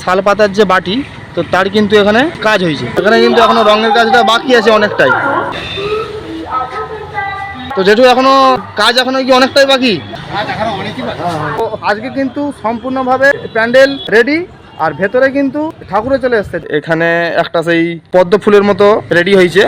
শাল পাতার যে বাটি, তো তার কিন্তু এখানে কাজ হয়েছে। এখানে কিন্তু এখনো রঙের কাজটা বাকি আছে অনেকটাই। তো যেহেতু এখনো কাজ কি অনেকটাই বাকি, তো আজকে কিন্তু সম্পূর্ণভাবে প্যান্ডেল রেডি, আর ভেতরে কিন্তু ঠাকুরে চলে এসছে। এখানে একটা সেই পদ্ম ফুলের মতো রেডি হয়েছে।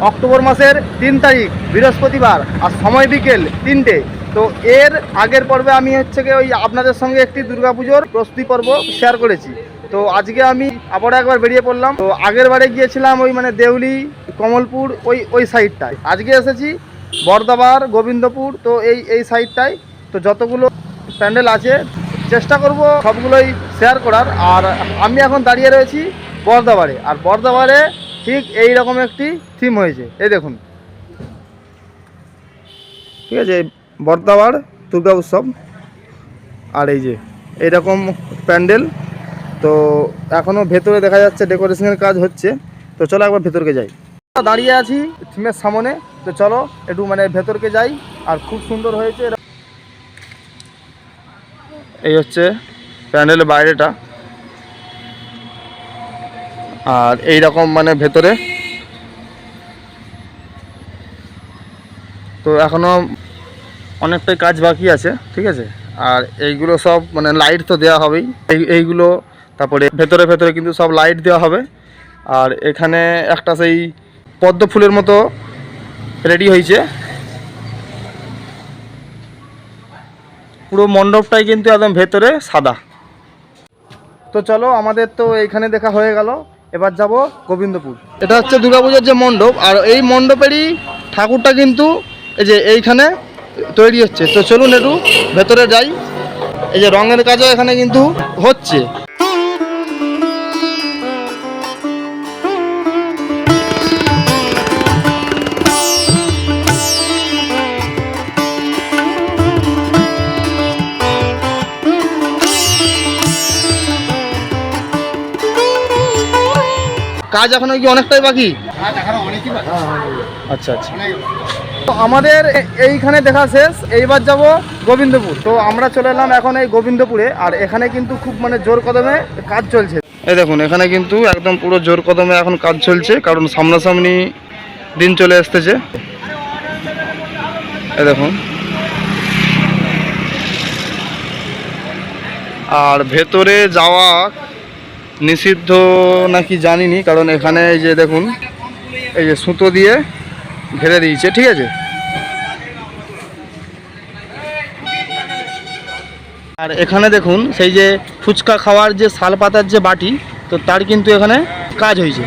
অক্টোবর মাসের 3 তারিখ বৃহস্পতিবার, আর সময় বিকেল 3টে। তো এর আগের পর্বে আমি ওই আপনাদের সঙ্গে একটি দুর্গাপুজোর প্রস্তুতি পর্ব শেয়ার করেছি। তো আজকে আমি আবার একবার বেরিয়ে পড়লাম। তো আগের বারে গিয়েছিলাম ওই দেউলি, কমলপুর, ওই সাইডটায়। আজকে এসেছি বর্দাবার, গোবিন্দপুর, তো এই সাইডটায়। তো যতগুলো প্যান্ডেল আছে চেষ্টা করব সবগুলোই শেয়ার করার। আর আমি এখন দাঁড়িয়ে রয়েছি বর্দাবারে, আর বর্দাবারে ঠিক এই রকম একটি থিম হয়েছে, এই দেখুন। ঠিক আছে, বর্দাবার দুর্গা উৎসব, আর এই যে এইরকম প্যান্ডেল। তো এখনও ভেতরে দেখা যাচ্ছে ডেকোরেশনের কাজ হচ্ছে। তো চলো একবার ভেতরকে যাই। দাঁড়িয়ে আছি থিমের সামনে, তো চলো একটু ভেতরকে যাই। আর খুব সুন্দর হয়েছে। এই হচ্ছে প্যান্ডেলের বাইরেটা, আর এই রকম ভেতরে। তো এখনো অনেকটাই কাজ বাকি আছে, ঠিক আছে। আর এইগুলো সব লাইট তো দেওয়া হবেই, এইগুলো। তারপরে ভেতরে ভেতরে কিন্তু সব লাইট দেওয়া হবে। আর এখানে একটা সেই পদ্ম ফুলের মতো রেডি হয়েছে। পুরো মণ্ডপটাই কিন্তু একদম ভেতরে সাদা। তো চলো, আমাদের তো এইখানে দেখা হয়ে গেল। এবার যাব গোবিন্দপুর। এটা হচ্ছে দুর্গাপুজোর যে মণ্ডপ, আর এই মণ্ডপেরই ঠাকুরটা কিন্তু এই যে এইখানে তৈরি হচ্ছে। তো চলুন একটু ভেতরে যাই। এই যে রঙের কাজও এখানে কিন্তু হচ্ছে। কাজ এখনো কি অনেকটাই বাকি? আচ্ছা আচ্ছা, তো আমাদের এইখানে দেখা শেষ। এইবার যাব গোবিন্দপুর। তো আমরা চলে এলাম এখন এই গোবিন্দপুরে, আর এখানে কিন্তু খুব জোর কদমে কাজ চলছে। এই দেখুন, এখানে কিন্তু একদম পুরো জোর কদমে এখন কাজ চলছে, কারণ সামনাসামনি দিন চলে আসতেছে। এই দেখুন, আর ভেতরে যাওয়া নিষিদ্ধ নাকি জানিনি, কারণ এখানে এই যে দেখুন, এই যে সুতো দিয়ে ঘিরে দিয়েছে, ঠিক আছে। আর এখানে দেখুন, সেই যে ফুচকা খাওয়ার যে শাল পাতার যে বাটি, তো তার কিন্তু এখানে কাজ হয়েছে।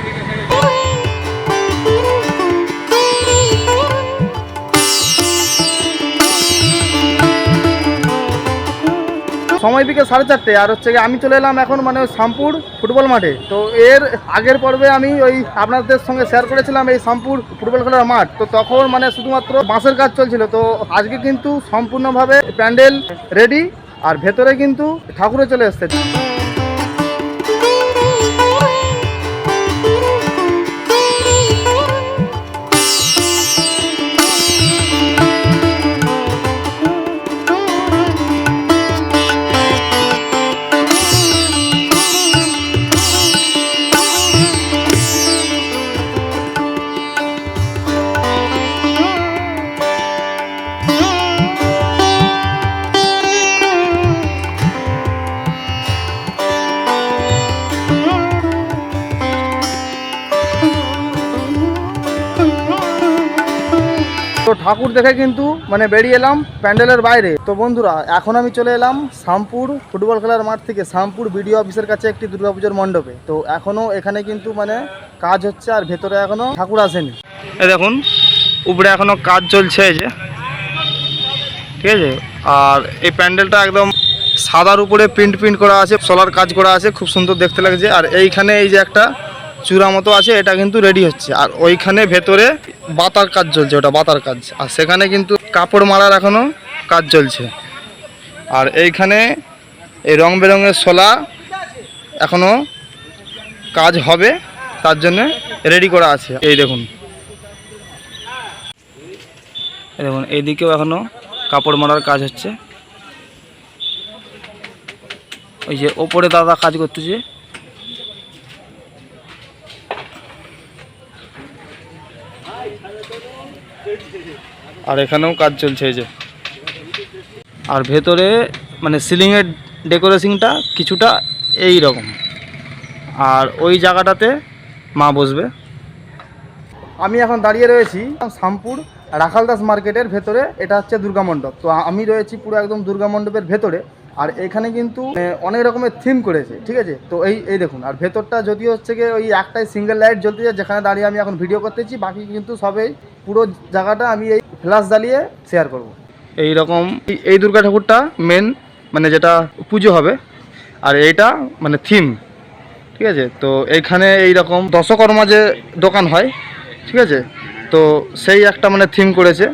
সময় বিকেল 4:30, আর আমি চলে এলাম এখন শামপুর ফুটবল মাঠে। তো এর আগের পর্বে আমি ওই আপনাদের সঙ্গে শেয়ার করেছিলাম এই শামপুর ফুটবল খেলার মাঠ। তো তখন শুধুমাত্র বাঁশের কাজ চলছিল। তো আজকে কিন্তু সম্পূর্ণভাবে প্যান্ডেল রেডি, আর ভেতরে কিন্তু ঠাকুরে চলে এসছে। তো ঠাকুর দেখে কিন্তু বেরিয়ে এলাম প্যান্ডেলের বাইরে। তো বন্ধুরা, এখন আমি চলে এলাম শামপুর ফুটবল খেলার মাঠ থেকে শামপুর বিডিও অফিসের কাছে একটি দুর্গাপুজোর মণ্ডপে। তো এখনও এখানে কিন্তু কাজ হচ্ছে, আর ভেতরে এখনও ঠাকুর আসেনি। এই দেখুন, উপরে এখনও কাজ চলছে, এই যে, ঠিক আছে। আর এই প্যান্ডেলটা একদম সাদার উপরে প্রিন্ট করা আছে, সোলার কাজ করা আছে, খুব সুন্দর দেখতে লাগছে। আর এইখানে এই যে একটা চূড়া মতো আছে, এটা কিন্তু রেডি হচ্ছে। আর ওইখানে ভেতরে বাতার কাজ চলছে, ওটা বাতার কাজ। আর সেখানে কিন্তু কাপড় মারার এখনও কাজ চলছে। আর এইখানে এই রং বেরঙের শোলা এখনও কাজ হবে, তার জন্য রেডি করা আছে। এই দেখুন, এইদিকেও এখনও কাপড় মারার কাজ হচ্ছে। ওই যে ওপরে দাদা কাজ করতেছে। আর এখানেও কাজ চলছে এই যে। আর ভেতরে মানে সিলিংয়ের ডেকোরেশনটা কিছুটা এই রকম। আর ওই জায়গাটাতে মা বসবে। আমি এখন দাঁড়িয়ে রয়েছি শামপুর রাখালদাস মার্কেটের ভেতরে। এটা হচ্ছে দুর্গা মণ্ডপ। তো আমি রয়েছি পুরো একদম দুর্গা মণ্ডপের ভেতরে। আর এখানে কিন্তু অনেক রকমের থিম করেছে, ঠিক আছে। তো এই দেখুন। আর ভেতরটা যদিও হচ্ছে গিয়ে ওই একটাই সিঙ্গেল লাইট জ্বলতেছে, যেখানে দাঁড়িয়ে আমি এখন ভিডিও করতেছি। বাকি কিন্তু সবই পুরো জায়গাটা আমি এই ফ্ল্যাশ জ্বালিয়ে শেয়ার করব। এই রকম এই দুর্গা ঠাকুরটা মেন মানে যেটা পুজো হবে। আর এইটা মানে থিম, ঠিক আছে। তো এইখানে এইরকম দশকর্মা যে দোকান হয়, ঠিক আছে, তো সেই একটা মানে থিম করেছে।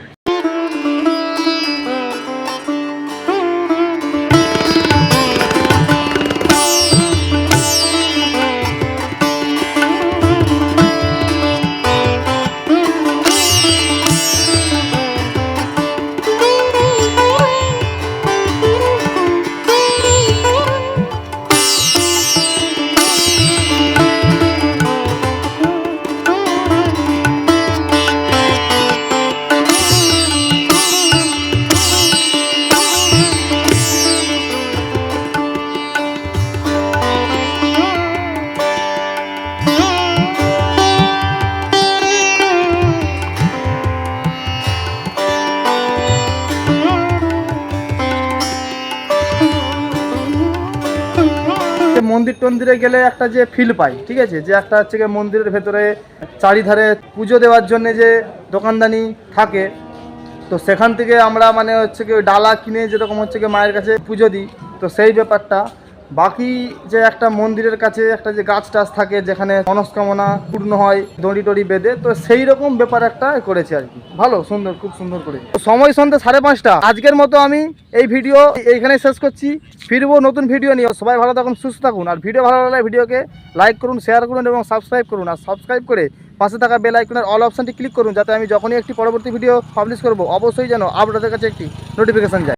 মন্দির টন্দিরে গেলে একটা যে ফিল পাই, ঠিক আছে, যে একটা হচ্ছে গিয়ে মন্দিরের ভেতরে চারিধারে পুজো দেওয়ার জন্য যে দোকানদানি থাকে, তো সেখান থেকে আমরা মানে হচ্ছে কি ডালা কিনে যেরকম হচ্ছে কি মায়ের কাছে পুজো দিই, তো সেই ব্যাপারটা। বাকি যে একটা মন্দিরের কাছে একটা যে গাছ টাছ থাকে যেখানে মনস্কামনা পূর্ণ হয় দড়ি টড়ি বেঁধে, তো সেই রকম ব্যাপার একটা করেছে আর কি। ভালো সুন্দর, খুব সুন্দর করেছে। সময় সন্ধ্যে 5:30। আজকের মতো আমি এই ভিডিও এইখানে শেষ করছি। ফিরবো নতুন ভিডিও নিয়ে। সবাই ভালো থাকুন, সুস্থ থাকুন। আর ভিডিও ভালো লাগলে ভিডিওকে লাইক করুন, শেয়ার করুন এবং সাবস্ক্রাইব করুন। আর সাবস্ক্রাইব করে পাশে থাকা বেল আইকনের অল অপশনটি ক্লিক করুন, যাতে আমি যখনই একটি পরবর্তী ভিডিও পাবলিশ করব অবশ্যই যেন আপনাদের কাছে একটি নোটিফিকেশন যায়।